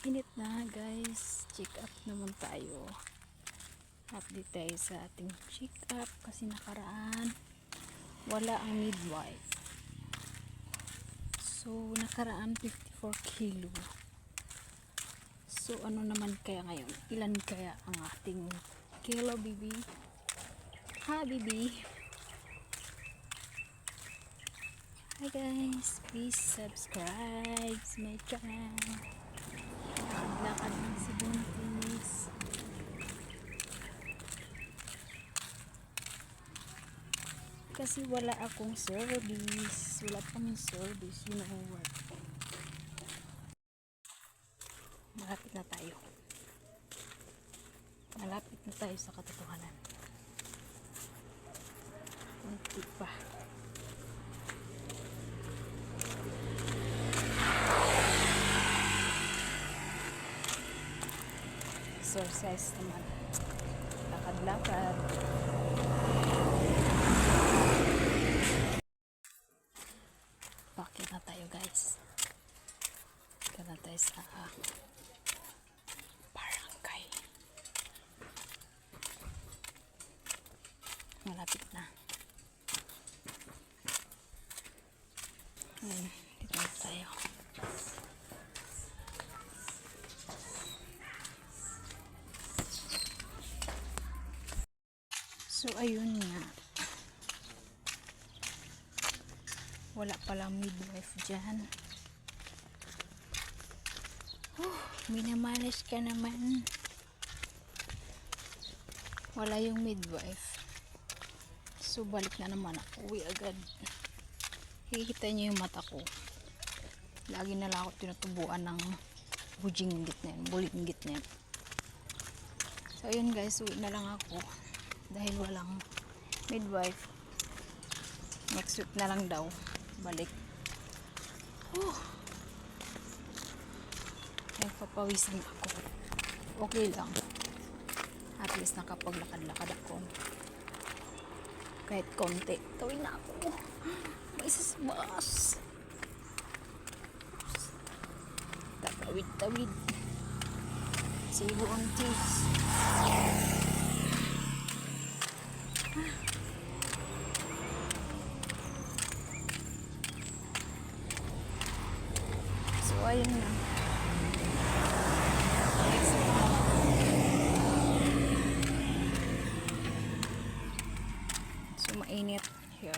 Init na guys, check up naman tayo. Update tayo sa ating check up kasi nakaraan wala ang midwife. So nakaraan 54 kilo. So ano naman kaya ngayon? Ilan kaya ang ating kilo, baby? Ha, baby? Hi guys, please subscribe to my channel. Lakad ng si Buntis. Kasi wala akong service. Wala kaming service. You know what? Malapit na tayo. Malapit na tayo sa katotohanan. Kunti pa. Exercise naman. Lakad-lakad. Bakit na tayo guys? Bakit na tayo sa barangay. Malapit na. Dito na tayo. So ayun nga, wala palang midwife dyan. Minamalas ka naman. Wala yung midwife. So balik na naman ako. Uwi agad. Hihita niyo yung mata ko. Lagi na lang ako tinutubuan ng bujinggit na yan, bulinggit na yan. So ayun guys, uwi na lang ako dahil walang midwife. Next week na lang daw balik. Nagpapawisan ako. Okay lang, at least nakapaglakad-lakad ako kahit konti. Tawin na ako, may sasabas. Tatawid-tawid si Buntis. So ayun na. So mainit here.